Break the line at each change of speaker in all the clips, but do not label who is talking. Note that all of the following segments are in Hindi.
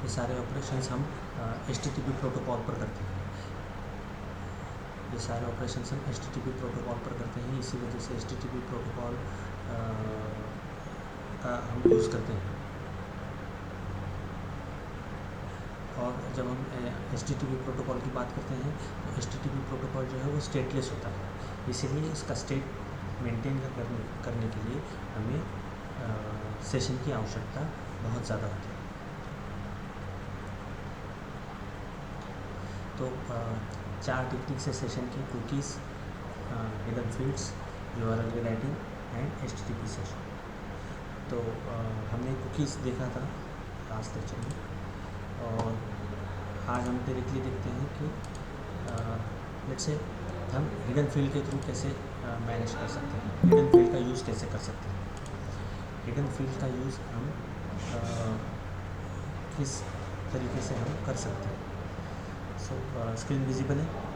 ये सारे ऑपरेशंस हम HTTP प्रोटोकॉल पर करते हैं। ये सारे ऑपरेशंस हम HTTP प्रोटोकॉल पर करते हैं, इसी वजह से HTTP प्रोटोकॉल का हम यूज़ करते हैं। और जब हम HTTP प्रोटोकॉल की बात करते हैं तो HTTP प्रोटोकॉल जो है वो स्टेटलेस होता है, इसीलिए इसका स्टेट मेंटेन करने के लिए हमें सेशन की आवश्यकता बहुत ज़्यादा होती है। तो 4 टेक्निक से सेशन की: cookies, hidden fields, URL rewriting and HTTP session. तो हमने कुकीज़ देखा था लास्ट लेक्चर में, और आज हम डायरेक्टली देखते हैं कि लेट्स से हम हिडन फील्ड के थ्रू कैसे मैनेज कर सकते हैं, हिडन फील्ड का यूज़ कैसे कर सकते हैं। हिडन फील्ड का यूज़ हम किस तरीके से हम कर सकते हैं। सो स्क्रीन विजिबल है?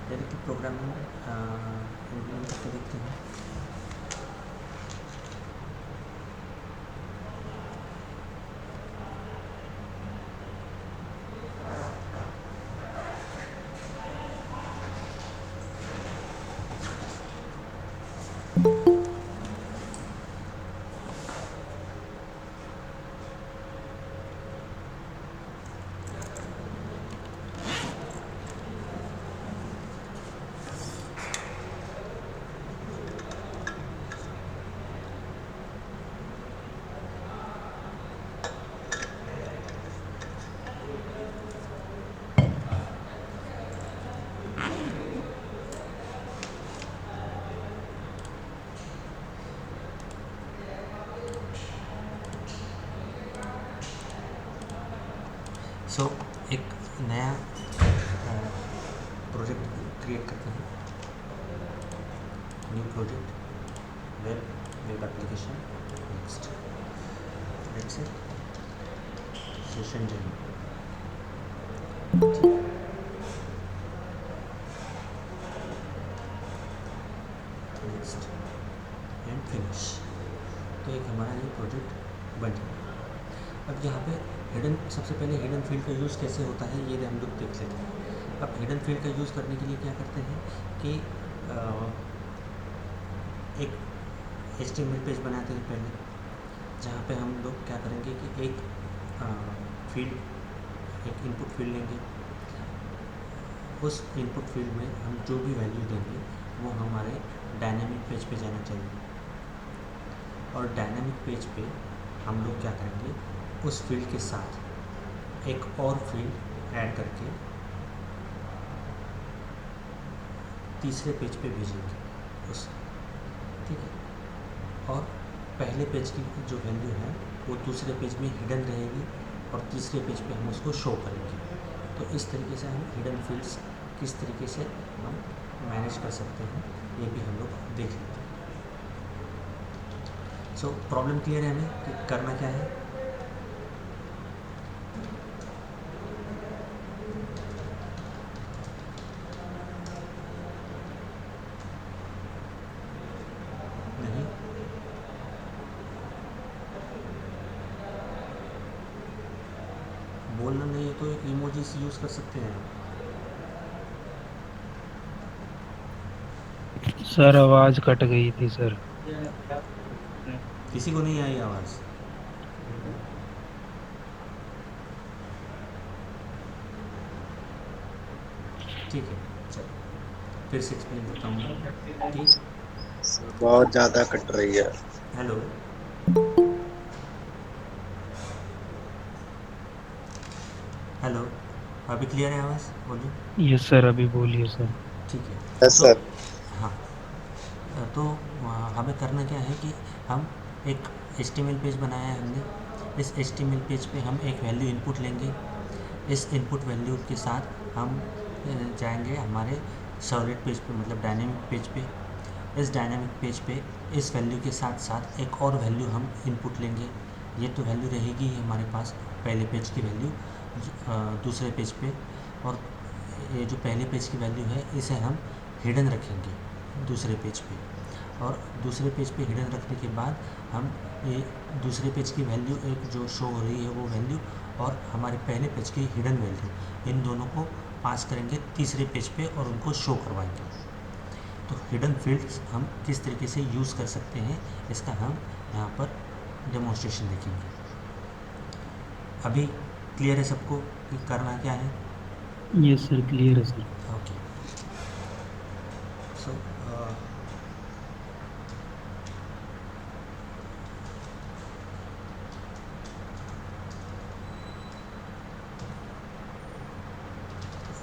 डायरेक्टली प्रोग्रामिंग इम्प्लीमेंट करके देखते हैं। सो एक नया प्रोजेक्ट क्रिएट करते हैं। New project, web application, next, let's say session journey. Next and finish. तो एक हमारा ये प्रोजेक्ट बन गया। अब यहाँ पे सबसे पहले हिडन फील्ड का यूज़ कैसे होता है ये हम लोग देख लेते हैं। अब हिडन फील्ड का यूज़ करने के लिए क्या करते हैं कि एक HTML पेज बनाते हैं पहले, जहाँ पे हम लोग क्या करेंगे कि एक इनपुट फील्ड लेंगे। उस इनपुट फील्ड में हम जो भी वैल्यू देंगे वो हमारे डायनामिक पेज पे जाना चाहिए, और डायनामिक पेज पे हम लोग क्या करेंगे, उस फील्ड के साथ एक और फील्ड ऐड करके तीसरे पेज पे भेजेंगे उस, ठीक है। और पहले पेज की जो वैल्यू है वो दूसरे पेज में हिडन रहेगी और तीसरे पेज पे हम उसको शो करेंगे। तो इस तरीके से हम हिडन फील्ड्स किस तरीके से हम मैनेज कर सकते हैं ये भी हम लोग देख लेते हैं। सो प्रॉब्लम क्लियर है हमें कि करना क्या है। नहीं, बोलना नहीं है तो एक इमोजीज यूज़ कर सकते हैं।
सर आवाज कट गई थी सर।
किसी को नहीं आई आवाज़? ठीक है, चलो फिर से एक्सप्लेन करता हूँ मैं कि
बहुत ज्यादा कट रही है।
हेलो, हेलो, अभी क्लियर है आवाज़? बोलिए।
यस सर, अभी बोलिए सर।
ठीक है।
यस
तो
सर।
हाँ, तो हमें करना क्या है कि हम एक HTML पेज बनाया है हमने। इस HTML पेज पे हम एक वैल्यू इनपुट लेंगे। इस इनपुट वैल्यू के साथ हम जाएंगे हमारे सर्वलेट पेज पे, मतलब डायनेमिक पेज पे। इस डायनेमिक पेज पे इस वैल्यू के साथ साथ एक और वैल्यू हम इनपुट लेंगे। ये तो वैल्यू रहेगी ही हमारे पास, पहले पेज की वैल्यू दूसरे पेज पे, और ये जो पहले पेज की वैल्यू है इसे हम हिडन रखेंगे दूसरे पेज पे। और दूसरे पेज पे हिडन रखने के बाद हम ये दूसरे पेज की वैल्यू एक जो शो हो रही है वो वैल्यू और हमारे पहले पेज की हिडन वैल्यू, इन दोनों को पास करेंगे तीसरे पेज पे और उनको शो करवाएंगे। तो हिडन फील्ड्स हम किस तरीके से यूज़ कर सकते हैं इसका हम यहाँ पर डेमोन्स्ट्रेशन देखेंगे। अभी क्लियर है सबको कि करना क्या है?
यस सर, क्लियर है sir.
Okay. So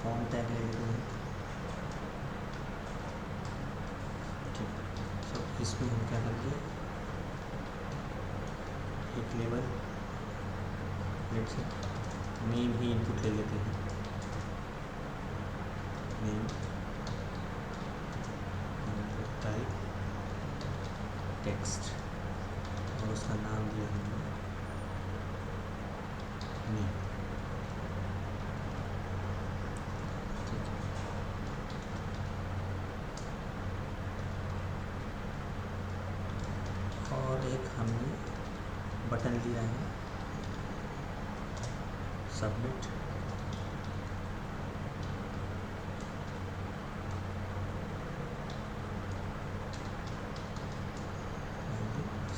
form tag ले लेते हैं। ठीक, सो इसमें हम क्या करेंगे, एक label let's say name he input ले लेते हैं। नेम टाइप टेक्स्ट और उसका नाम दिया हमने नेम। ठीक है, और एक हमने बटन लिया है सबमिट।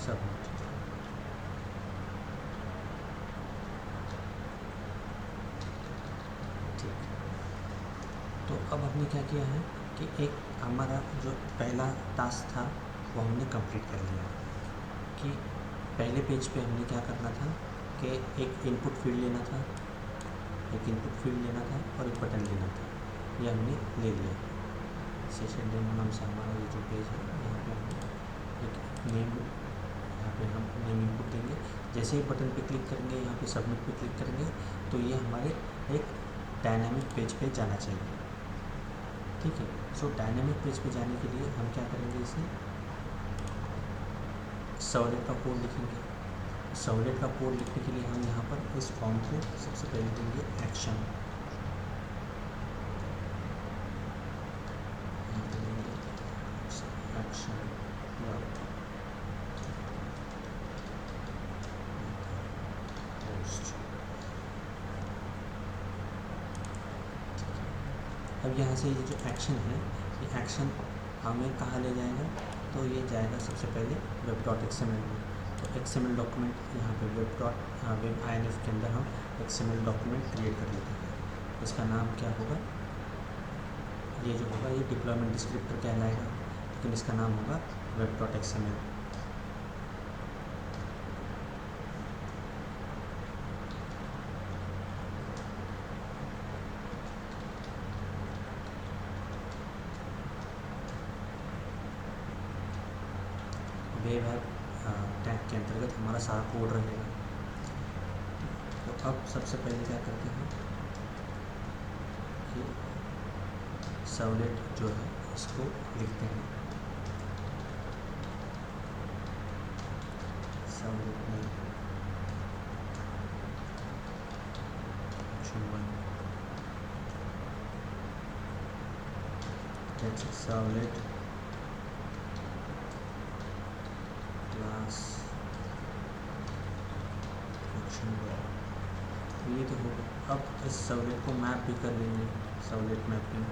सबमिट। ठीक, तो अब हमने क्या किया है कि एक हमारा जो पहला टास्क था वो हमने कंप्लीट कर लिया। कि पहले पेज पे हमने क्या करना था कि एक इनपुट फील्ड लेना था, और एक बटन लेना था। ये हमने ले लिया। सेशन डेमो नाम से हमारा ये जो पेज है, यहाँ पे हम एक नेम, यहाँ पे हम नेम इनपुट देंगे। जैसे ही बटन पे क्लिक करेंगे, यहाँ पे सबमिट पे क्लिक करेंगे, तो ये हमारे एक डायनामिक पेज पे जाना चाहिए। ठीक है, सो डायनामिक पेज पे जाने के लिए हम क्या करेंगे, इसे सर्वलेट का कोड लिखेंगे। सर्वलेट का कोड लिखने के लिए हम यहाँ पर इस फॉर्म को सबसे पहले देंगे एक्शन। यहाँ पे देंगे एक्शन पोस्ट। अब यहाँ से ये जो एक्शन है, ये एक्शन हमें कहाँ ले जाएगा, तो ये जाएगा सबसे पहले web.xml में। तो XML डॉक्यूमेंट यहाँ पे web.inf के अंदर हम XML डॉक्यूमेंट क्रिएट कर लेते हैं। इसका नाम क्या होगा, ये जो होगा ये डिप्लॉयमेंट डिस्क्रिप्टर कहलाएगा, लेकिन इसका नाम होगा web.xml। वेब ऐप टैग के अंतर्गत हमारा सारा कोड रहेगा। तो अब सबसे पहले क्या करते हैं कि सर्वलेट जो है इसको लिखते हैं। सर्वलेट में सर्वलेट क्लास ये तो होगा। अब इस सर्वलेट को मैप भी कर लेंगे, सर्वलेट मैपिंग।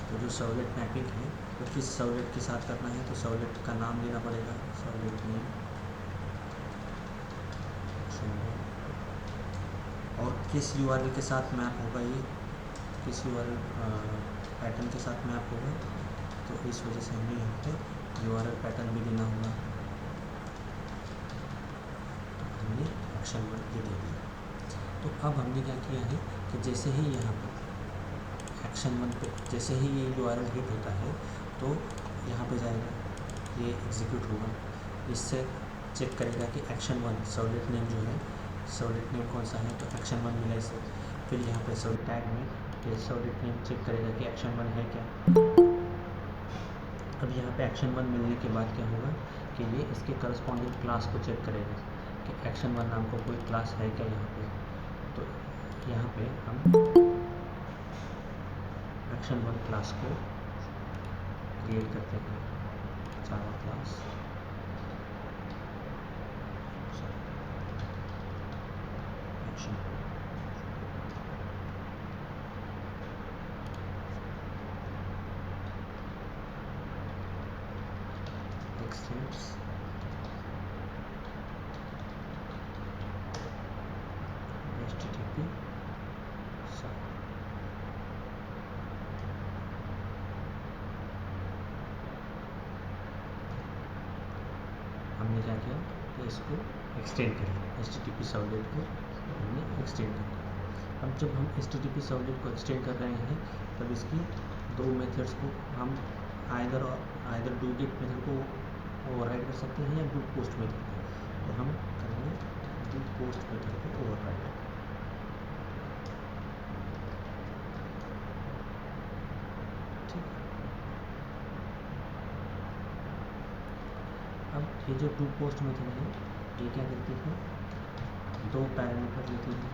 तो जो सर्वलेट मैपिंग है वो किस सर्वलेट के साथ करना है, तो सर्वलेट का नाम लेना पड़ेगा, सर्वलेट नेम, और किस यूआरएल के साथ मैप होगा, ये किस यूआरएल पैटर्न के साथ मैप होगा। तो इस वजह से हमें यहाँ पे यूआरएल पैटर्न भी देना होगा। हमने एक्शन 1 ये दे दिया। तो अब हमने क्या किया है कि जैसे ही यहाँ पर एक्शन 1 पे जैसे ही ये यूआरएल हिट होता है तो यहाँ पे जाएगा, ये एग्जीक्यूट होगा। इससे चेक करेगा कि एक्शन 1 सर्वलेट नेम जो है सर्वलेट नेम कौन सा है, तो एक्शन 1 मिला इसे। फिर यहाँ पे सर्वलेट टैग में ये सर्वलेट नेम चेक करेगा कि एक्शन 1 है क्या। अब यहाँ पे एक्शन 1 मिलने के बाद क्या होगा कि ये इसके करस्पॉन्डिंग क्लास को चेक करेगा कि एक्शन 1 नाम का कोई क्लास है क्या यहाँ पे। तो यहाँ पे हम एक्शन 1 क्लास को क्रिएट करते हैं, Java class action. X tends HTTP हमने क्या किया कि इसको एक्सटेंड कर लिया, HTTP सर्वलेट को हमने एक्सटेंड कर लिया। अब जब हम HTTP सर्वलेट को एक्सटेंड कर रहे हैं तब इसकी दो मेथड्स को हम आइदर डू गेट मेथड को ओवरराइड कर सकते हैं या डू पोस्ट मेथड को। तो हम करेंगे डू पोस्ट मेथड को ओवरराइड। ठीक, अब ये जो डू पोस्ट मेथड है ये क्या करती है, दो पैरामीटर लेती है,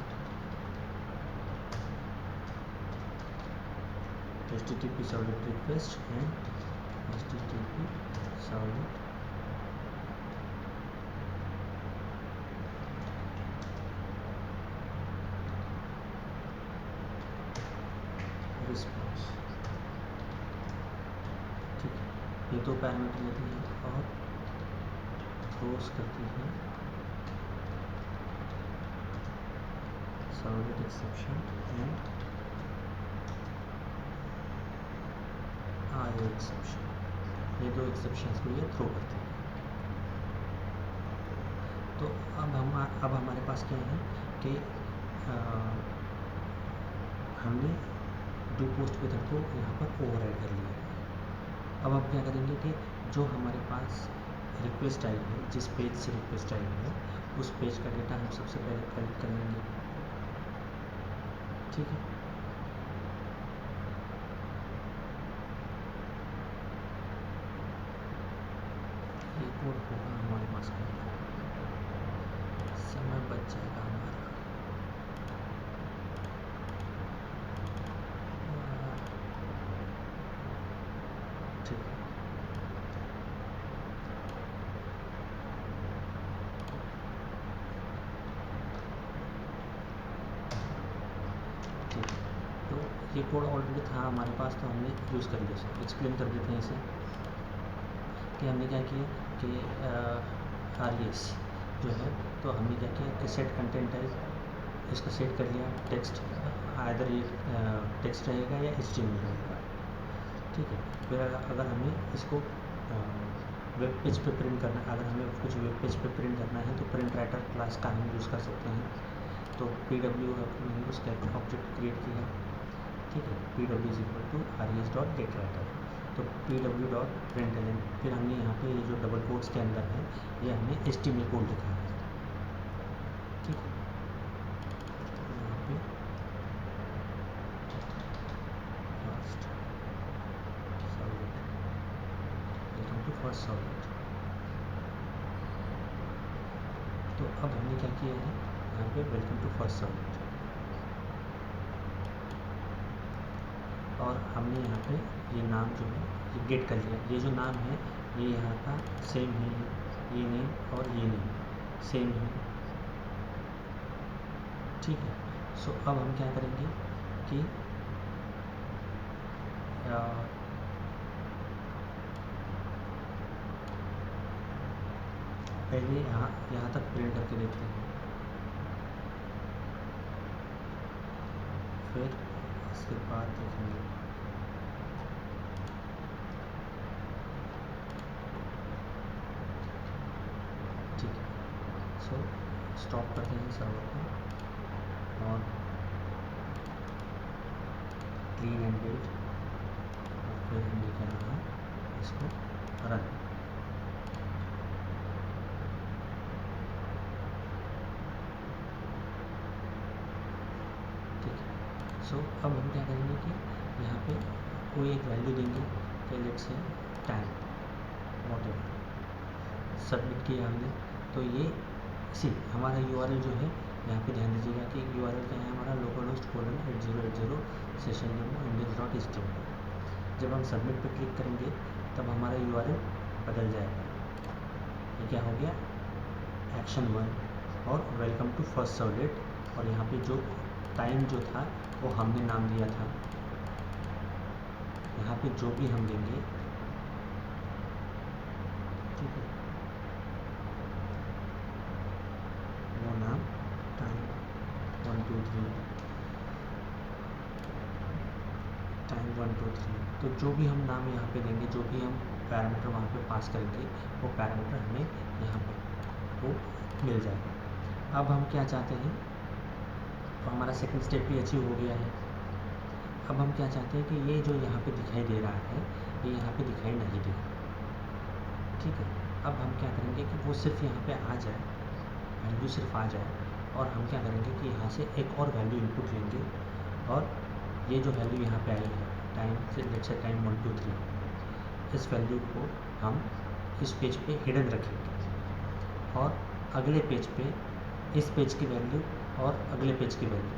HTTP servlet request and HTTP servlet response. ठीक है, ये दो पैरामीटर लेती है और थ्रोस करती है servlet exception and IO exception. ये दो एक्सेप्शंस को ये थ्रो करती है। तो अब हमारे पास क्या है कि हमने डू पोस्ट मेथड को यहाँ पर ओवरराइड कर लिया है। अब हम क्या करेंगे कि जो हमारे पास रिक्वेस्ट आई है, जिस पेज से रिक्वेस्ट आई है उस पेज का डेटा हम सबसे पहले कलेक्ट कर लेंगे। ठीक है, ये कोड होगा हमारे पास करना, समय बच जाएगा हमारा। ठीक है, ठीक है, तो ये कोड ऑलरेडी था हमारे पास तो हमने यूज़ कर लिया। एक्सप्लेन कर देते हैं इसे कि हमने क्या किया कि RES जो है, तो हमने क्या किया कि सेट कंटेंट टाइप इसको सेट कर लिया, टेक्स्ट आइदर ये टेक्स्ट रहेगा या HTML रहेगा। ठीक है, फिर अगर हमें इसको वेब पेज पे प्रिंट करना, अगर हमें कुछ वेब पेज पे प्रिंट करना है तो प्रिंट राइटर क्लास का हम यूज़ कर सकते हैं। तो PW हमने उसका एक ऑब्जेक्ट क्रिएट किया। ठीक है, PW is equal to RES.getWriter। तो PW.println, फिर हमने यहाँ पे ये जो डबल कोट्स के अंदर है ये हमने HTML कोड लिखा है। ठीक है, यहाँ पे first servlet, welcome to first servlet. तो अब हमने क्या किया है यहाँ पे वेलकम टू फर्स्ट सर्वलेट, और हमने यहाँ पे ये नाम जो है ये गेट कर लिया। ये जो नाम है ये यहाँ का सेम है, ये नेम और ये नेम सेम है। ठीक है, सो अब हम क्या करेंगे कि पहले यहाँ तक प्रिंट करके देखते हैं, फिर इसके बाद देखेंगे। ठीक है, सो स्टॉप करते हैं सर्वर को और क्लीन एंड बिल्ड, और फिर हमने क्या करना है इसको रन। सो अब हम क्या करेंगे कि यहाँ पे कोई एक वैल्यू देंगे कि let's say time what ever submit किया हमने। तो ये हमारा URL जो है यहाँ पे ध्यान दीजिएगा कि URL क्या है हमारा localhost:8080 सेशन डेमो index.html। जब हम सबमिट पे क्लिक करेंगे तब हमारा URL बदल जाएगा। ये क्या हो गया एक्शन 1 और वेलकम टू फर्स्ट सर्वलेट। और यहाँ पे जो टाइम जो था वो हमने नाम दिया था। यहाँ पे जो भी हम देंगे ठीक है वो नाम टाइम 1 2 3 टाइम 1 2 3 तो जो भी हम नाम यहाँ पे देंगे जो भी हम पैरामीटर वहाँ पे पास करेंगे वो पैरामीटर हमें यहाँ पर वो मिल जाएगा। अब हम क्या चाहते हैं तो हमारा सेकंड स्टेप भी अचीव हो गया है। अब हम क्या चाहते हैं कि ये जो यहाँ पे दिखाई दे रहा है ये यहाँ पे दिखाई नहीं दे। ठीक है, अब हम क्या करेंगे कि वो सिर्फ यहाँ पे आ जाए, वैल्यू सिर्फ आ जाए। और हम क्या करेंगे कि यहाँ से एक और वैल्यू इनपुट लेंगे और ये जो वैल्यू यहाँ पे आई है टाइम से लेट्स से टाइम 1 2 3 इस वैल्यू को हम इस पेज पे हिडन रखेंगे और अगले पेज पे इस पेज की वैल्यू और अगले पेज की वैल्यू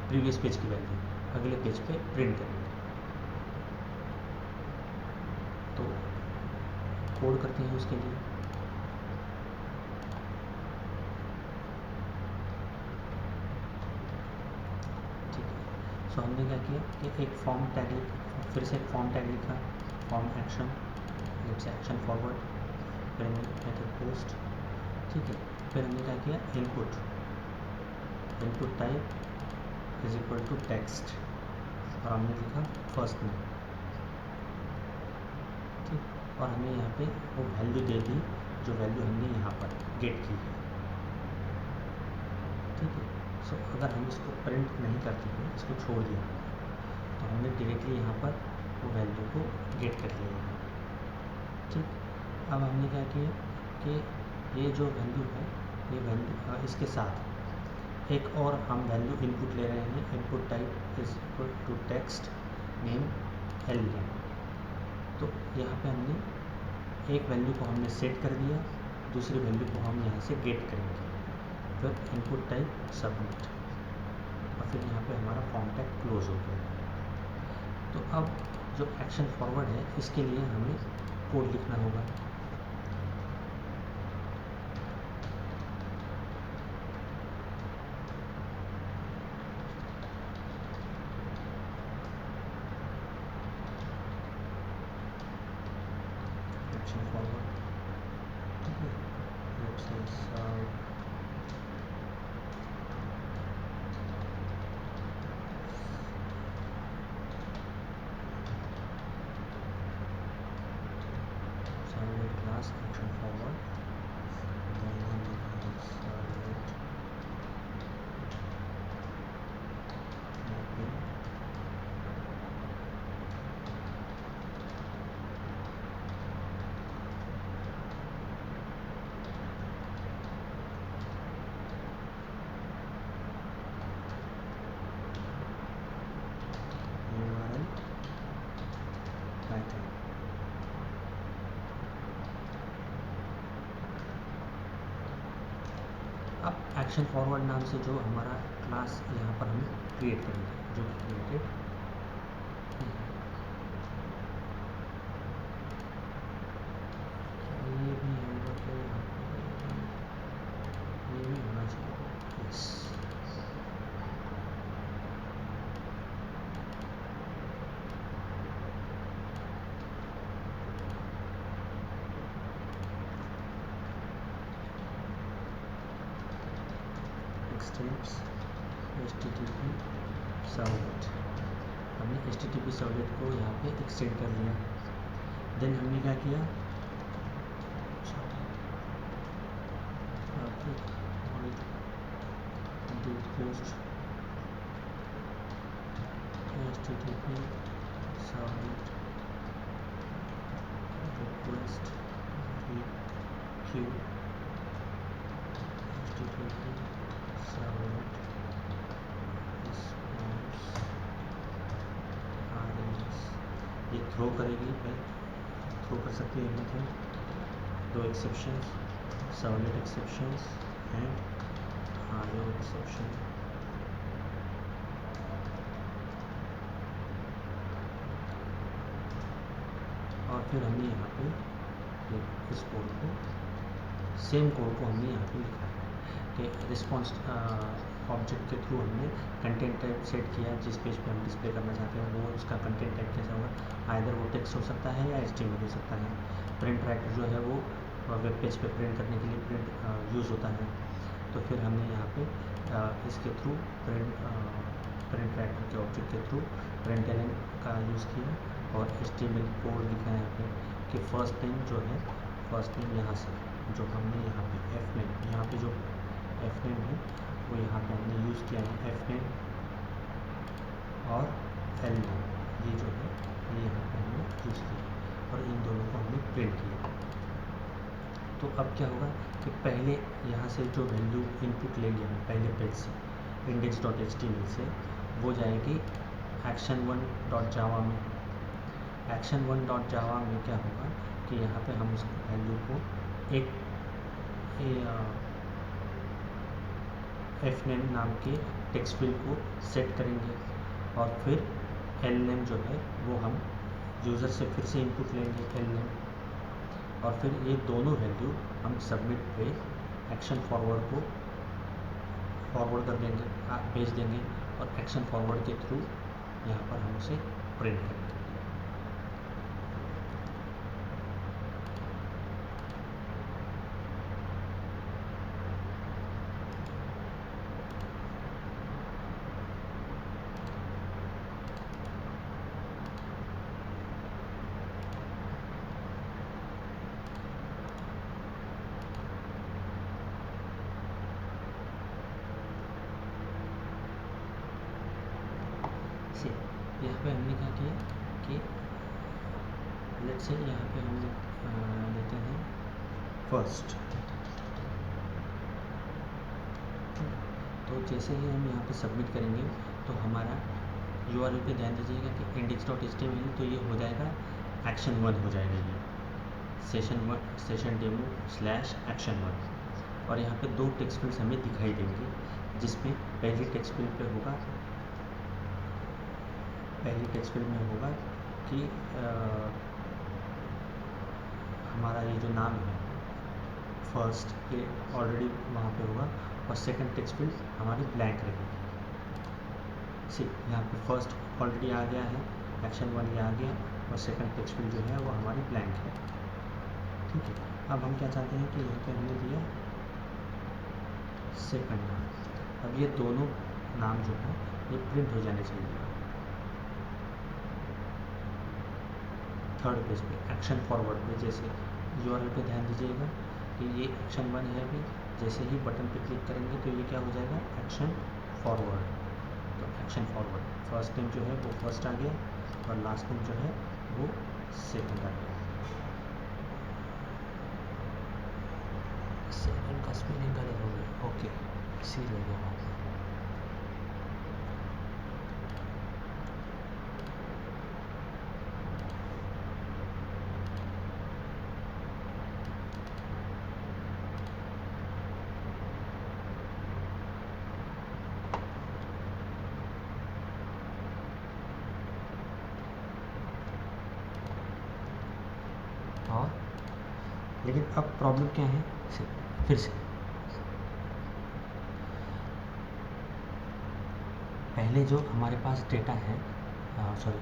प्रीवियस पेज की वैल्यू अगले पेज पे प्रिंट करेंगे। तो कोड करते हैं उसके लिए। ठीक है, सो हमने क्या किया कि एक फॉर्म टैग फिर से एक फॉर्म टैग लिखा form action let's action forward. फिर हमने मेथड पोस्ट। ठीक है, फिर हमने क्या किया input type is equal to text और हमने लिखा फर्स्ट नेम। ठीक, और हमने यहाँ पे वो वैल्यू दे दी जो वैल्यू हमने यहाँ पर गेट की है। ठीक है, सो अगर हम इसको प्रिंट नहीं करते हैं इसको छोड़ दिया तो हमने डायरेक्टली यहाँ पर वो वैल्यू को गेट कर लिया है। ठीक, अब हमने क्या किया कि ये जो वैल्यू है ये वैल्यू इसके साथ एक और हम वैल्यू इनपुट ले रहे हैं input type is equal to text name alien. तो यहाँ पे हमने एक वैल्यू को हमने सेट कर दिया, दूसरी वैल्यू को हम यहाँ से गेट करेंगे। फिर इनपुट टाइप सबमिट और फिर यहाँ पे हमारा फॉर्म टैग क्लोज हो गया। तो अब जो एक्शन फॉरवर्ड है इसके लिए हमें कोड लिखना होगा। एक्शन फॉरवर्ड ठीक है, let's say class action forward URL pattern। अब एक्शन फॉरवर्ड नाम से जो हमारा क्लास यहाँ पर हम क्रिएट करेंगे जो क्रिएटेड ये भी होगा तो यहाँ पे ये भी होना चाहिए। Yes, x tends HTTP servlet. हमने HTTP सर्वलेट को यहाँ पे एक्सटेंड कर लिया। देन हमने क्या किया पोस्ट HTTP सर्वलेट रिक्वेस्ट क्यू HTTP सर्वलेट रिस्पॉन्स थ्रो करेगी, थ्रो कर सकती है anything, 2 exceptions, servlet exceptions and IO exception. और फिर हमने यहाँ पे इस कोड को, सेम कोड को हमने यहाँ पे लिखा है कि रिस्पॉन्स ऑब्जेक्ट के थ्रू हमने कंटेंट टाइप सेट किया, जिस पेज पे हम डिस्प्ले करना चाहते हैं वो उसका कंटेंट टाइप कैसा होगा, आइदर वो टेक्स्ट हो सकता है या HTML हो सकता है। प्रिंट राइटर जो है वो वेब पेज पे प्रिंट करने के लिए प्रिंट यूज़ होता है। तो फिर हमने यहाँ पे इसके थ्रू प्रिंट राइटर के ऑब्जेक्ट के थ्रू println का यूज़ किया और HTML कोड लिखा है यहाँ पे कि फर्स्ट नेम जो है, फर्स्ट नेम यहाँ से जो हमने यहाँ पे एफ नेम, यहाँ पे जो एफ नेम है वो यहाँ पे हमने यूज़ किया है एफ नेम और एल नेम, ये जो है ये यहाँ पे हमने यूज़ किया और इन दोनों को हमने प्रिंट किया। तो अब क्या होगा कि पहले यहाँ से जो वैल्यू इनपुट लेंगे हम पहले पेज से index.html से, वो जाएगी action1.java में। action1.java में क्या होगा कि यहाँ पे हम उस वैल्यू को एक एफ नेम नाम के टेक्स्ट फील्ड को सेट करेंगे और फिर एल नेम जो है वो हम यूज़र से फिर से इनपुट लेंगे एल नेम, और फिर ये दोनों वैल्यू हम सबमिट पे एक्शन फॉरवर्ड को फॉरवर्ड कर देंगे, भेज देंगे और एक्शन फॉरवर्ड के थ्रू यहाँ पर हम उसे प्रिंट करेंगे। यहाँ पे हमने क्या किया कि लेट्स से यहाँ पे हम लेते हैं फर्स्ट। तो जैसे ही हम यहाँ पे सबमिट करेंगे तो हमारा URL पे ध्यान दीजिएगा कि index.html, तो ये हो जाएगा action1 हो जाएगा, ये सेशन डेमो / action1। और यहाँ पे 2 टेक्स्ट फील्ड्स हमें दिखाई देंगे, जिसमें पहली टेक्स्ट फील्ड पे होगा, पहली टेक्स्ट फील्ड में होगा कि हमारा ये जो नाम है फर्स्ट, ये ऑलरेडी वहाँ पे होगा और सेकंड टेक्स्ट फील्ड हमारी ब्लैंक रहेगी। सी यहाँ पे फर्स्ट ऑलरेडी आ गया है, action1 ये आ गया और सेकंड टेक्स्ट फील्ड जो है वो हमारी ब्लैंक है। ठीक है, अब हम क्या चाहते हैं कि यहाँ पे हमने दिया सेकंड नाम, अब ये दोनों नाम जो है ये प्रिंट हो जाने चाहिए थर्ड पेज पे एक्शन फॉरवर्ड पे। जैसे URL पे ध्यान दीजिएगा कि ये action1 है, अभी जैसे ही बटन पे क्लिक करेंगे तो ये क्या हो जाएगा एक्शन फॉरवर्ड। तो एक्शन फॉरवर्ड फर्स्ट नेम जो है वो फर्स्ट आ गया और लास्ट नेम जो है वो सेकंड आ गया। सेकंड का स्पेलिंग गलत हो गया, ओके सी रह गया वहाँ पर। और लेकिन अब प्रॉब्लम क्या है, फिर से पहले जो हमारे पास डेटा है,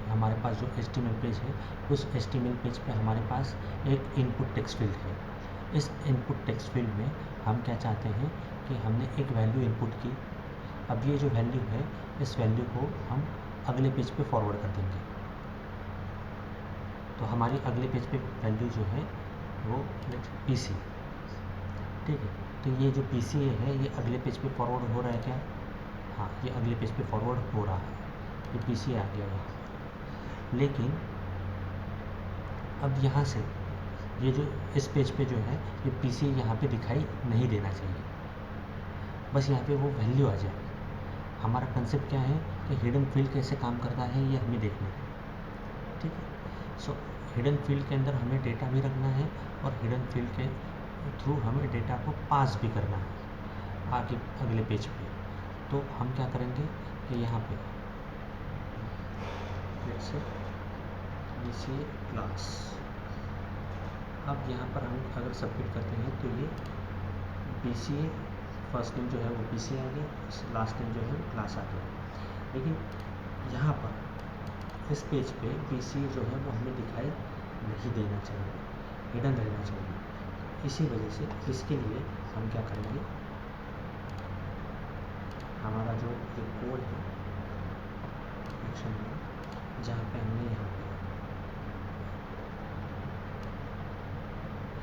हमारे पास जो HTML पेज है, उस HTML पेज पे हमारे पास एक इनपुट टेक्स्ट फील्ड है। इस इनपुट टेक्स्ट फील्ड में हम क्या चाहते हैं कि हमने एक वैल्यू इनपुट की, अब ये जो वैल्यू है इस वैल्यू को हम अगले पेज पे फॉरवर्ड कर देंगे। तो हमारी अगले पेज पे वैल्यू जो है वो PC, ठीक है। तो ये जो PC है ये अगले पेज पे फॉरवर्ड हो रहा है क्या? हाँ, ये अगले पेज पे फॉरवर्ड हो रहा है, ये PC आ गया यहाँ। लेकिन अब यहाँ से ये जो इस पेज पे जो है ये PC यहाँ पे दिखाई नहीं देना चाहिए, बस यहाँ पे वो वैल्यू आ जाए। हमारा कंसेप्ट क्या है कि हिडन फील्ड कैसे काम करता है ये हमें देखना है, ठीक है। सो हिडन फील्ड के अंदर हमें डेटा भी रखना है और हिडन फील्ड के थ्रू हमें डेटा को पास भी करना है आगे अगले पेज पे। तो हम क्या करेंगे कि यहाँ पे लेट्स से BCA क्लास, अब यहाँ पर हम अगर सबमिट करते हैं तो ये BCA फर्स्ट नेम जो है वो BCA आ गया, लास्ट नेम जो है वो क्लास आ गया। लेकिन यहाँ पर इस पेज पे BCA जो है वो हमें दिखाई नहीं देना चाहिए, हिडन रहना चाहिए। इसी वजह से इसके लिए हम क्या करेंगे, हमारा जो ये कोड है एक्शन में, जहाँ पे हमने यहाँ पे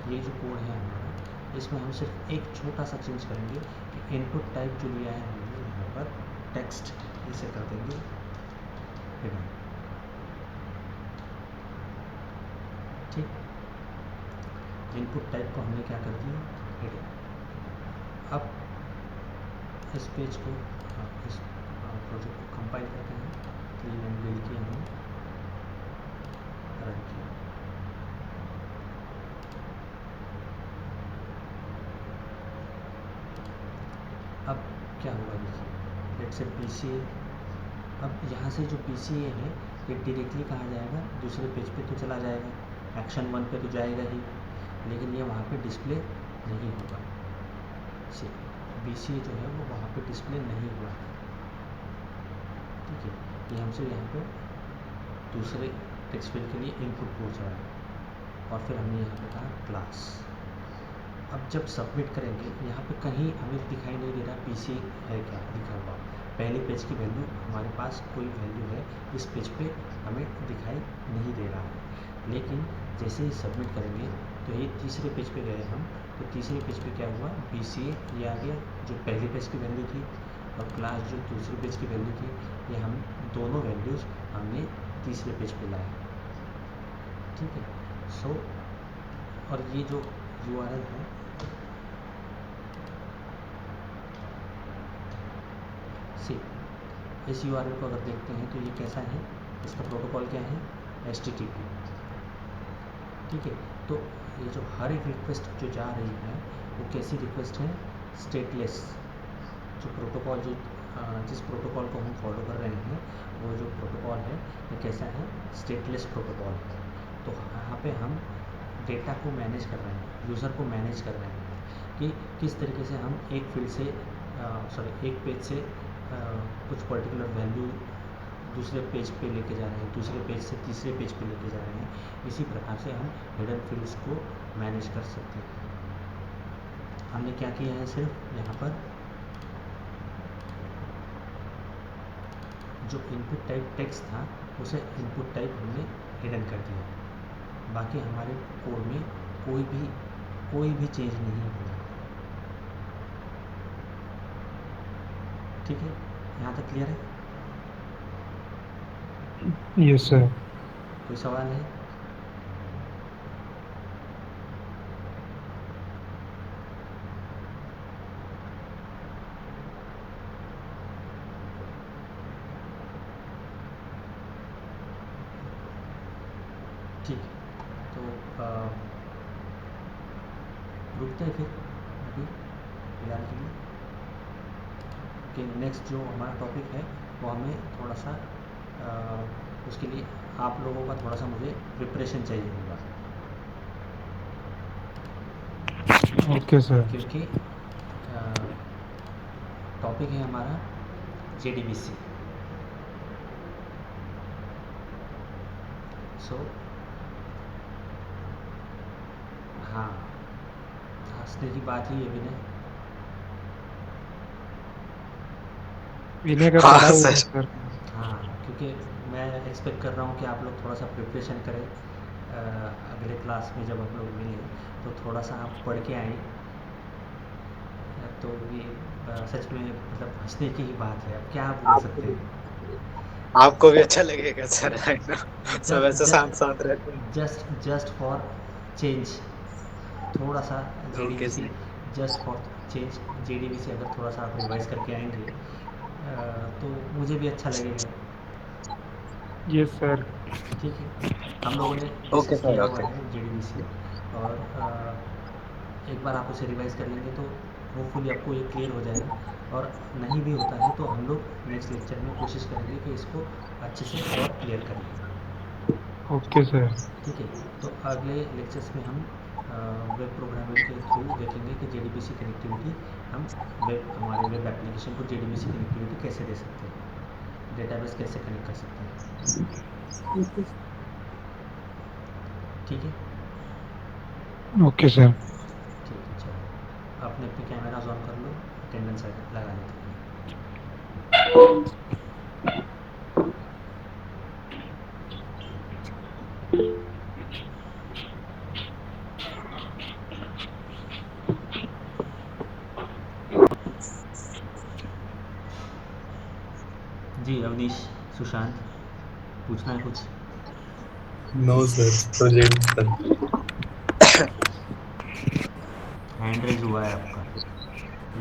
ये जो कोड है हमारा, इसमें हम सिर्फ एक छोटा सा चेंज करेंगे कि इनपुट टाइप जो लिया है हमने यहाँ पर टेक्स्ट, इसे कर देंगे हिडन। ठीक, इनपुट टाइप को हमने क्या कर दिया, हिडन। अब इस पेज को, इस प्रोजेक्ट को कंपाइल करते हैं, क्लीन एंड बिल्ड किया हमने, रन किया। अब क्या होगा देखिए, लेट्स से BCA, अब यहाँ से जो BCA है ये डायरेक्टली कहाँ जाएगा, दूसरे पेज पे तो चला जाएगा, एक्शन 1 पे तो जाएगा ही, लेकिन ये वहाँ पे डिस्प्ले नहीं होगा। से BCA जो है वो वहाँ पे डिस्प्ले नहीं हुआ है। ठीक है, ये हमसे यहाँ पे दूसरे टेक्स्ट फील्ड के लिए इनपुट पूछ रहा है और फिर हमने यहाँ पे कहा क्लास। अब जब सबमिट करेंगे यहाँ पे कहीं हमें दिखाई नहीं दे रहा BCA है क्या लिखा हुआ, पहले पेज की वैल्यू हमारे पास कोई वैल्यू है इस पेज पे हमें दिखाई नहीं दे रहा है। लेकिन जैसे ही सबमिट करेंगे तो ये तीसरे पेज पे गए हम, तो तीसरे पेज पे क्या हुआ, BCA ये आ गया जो पहले पेज की वैल्यू थी, और क्लास जो दूसरे पेज की वैल्यू थी, ये हम दोनों वैल्यूज़ हमने तीसरे पेज पे लाए। ठीक है, सो और ये जो URL है, सी इस URL को अगर देखते हैं तो ये कैसा है, इसका प्रोटोकॉल क्या है, HTTP। ठीक है, तो ये जो हर एक रिक्वेस्ट जो जा रही है वो कैसी रिक्वेस्ट है, स्टेटलेस। जो प्रोटोकॉल जो जिस प्रोटोकॉल को हम फॉलो कर रहे हैं वो जो प्रोटोकॉल है ये कैसा है, स्टेटलेस प्रोटोकॉल है। तो यहाँ पे हम डेटा को मैनेज कर रहे हैं, यूज़र को मैनेज कर रहे हैं कि किस तरीके से हम एक फील्ड से एक पेज से कुछ पर्टिकुलर वैल्यू दूसरे पेज पे लेके जा रहे हैं, दूसरे पेज से तीसरे पेज पे लेके जा रहे हैं। इसी प्रकार से हम हिडन फील्ड्स को मैनेज कर सकते हैं। हमने क्या किया है, सिर्फ यहाँ पर जो इनपुट टाइप टेक्स्ट था उसे इनपुट टाइप हमने हिडन कर दिया, बाकी हमारे कोड में कोई भी चेंज नहीं हुआ। ठीक है, यहाँ तक क्लियर है?
Yes sir.
कोई सवाल है? ठीक है, तो रुकते हैं फिर अभी फिलहाल के लिए कि नेक्स्ट जो हमारा टॉपिक है वो हमें थोड़ा सा उसके लिए आप लोगों का थोड़ा सा मुझे प्रिपरेशन चाहिए होगा,
ओके सर।
क्योंकि टॉपिक है हमारा JDBC। सो हाँ, हंसने की बात ही है विनय।
विनय का
हाँ
पढ़ा हुआ है
सर।
सर।
हाँ, क्योंकि मैं एक्सपेक्ट कर रहा हूँ कि आप लोग थोड़ा सा प्रिपरेशन करें, अगले क्लास में जब हम लोग मिलें तो थोड़ा सा आप पढ़ के आएँ। तो ये सच में मतलब हंसने की ही बात है, अब क्या बोल सकते हैं।
आपको भी अच्छा लगेगा सर, है ना? सब
जस्ट
ऐसे शांत
जस्ट
शांत रहते हैं।
जस्ट फॉर चेंज, थोड़ा सा
okay
JDBC,
sir.
Just for change JDBC अगर थोड़ा सा आप रिवाइज करके आएंगे तो मुझे भी अच्छा लगेगा।
Yes sir.
ठीक है, हम लोगों ने
ओके
डिस्कस
सर,
किया हुआ
ओके।
है जेडीबीसी, और एक बार आप उसे रिवाइज कर लेंगे तो होपफुली आपको ये क्लियर हो जाएगा, और नहीं भी होता है तो हम लोग नेक्स्ट लेक्चर में कोशिश करेंगे कि इसको अच्छे से और क्लियर कर लें।
Okay sir.
ठीक है, तो अगले लेक्चर्स में हम वेब प्रोग्रामिंग के थ्रू देखेंगे कि जेडीबीसी कनेक्टिविटी हम हमारे वेब एप्लीकेशन को जेडीबीसी कनेक्टिविटी कैसे दे सकते हैं, डेटाबेस कैसे कनेक्ट कर सकते हैं। ठीक है,
ओके सर।
ठीक है, चलो अपने अपने कैमराज ऑन कर लो, अटेंडेंस लगा लेते हैं। जी अवनीश, सुशांत, पूछना है कुछ?
No, sir. Project, sir.
Hand raise हुआ है आपका,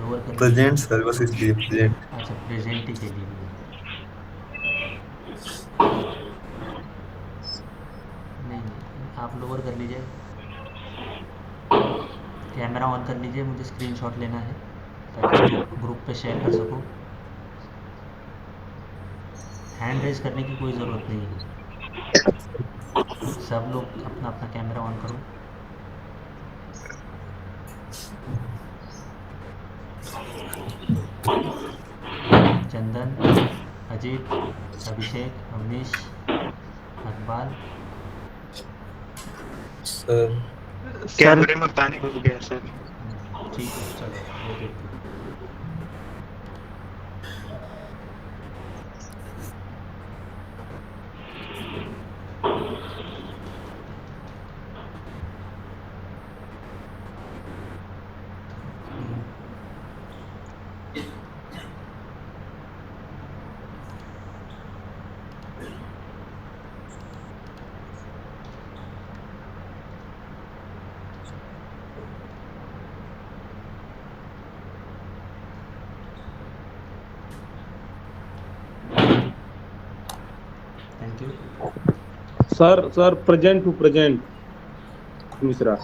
लोअर कर लीजिए।
Present, sir. बस इसलिए present.
अच्छा, प्रेजेंट ही के लिए भी है। नहीं नहीं, आप लोअर कर लीजिए, कैमरा ऑन कर लीजिए, मुझे स्क्रीनशॉट लेना है ताकि ग्रुप पे शेयर कर सकूं। हैंड रेज करने की कोई ज़रूरत नहीं है, सब लोग अपना अपना कैमरा ऑन करो। चंदन, अजीत, अभिषेक, अवनीश, अकबाल।
Sir.
कैमरे में पानी घुस गया सर।
ठीक है, चलो वो देखते हैं। Thank you.
Sir present to present Mishra.
हाँ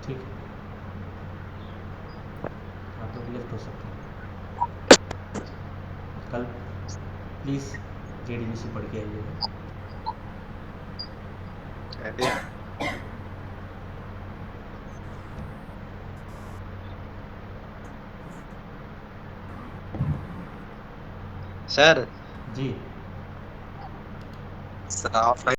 ठीक है, ठीक है, आप लोग लेफ्ट हो सकते हैं। कल प्लीज़ जेडीबीसी पढ़ के आइएगा।
सर
जी
साफ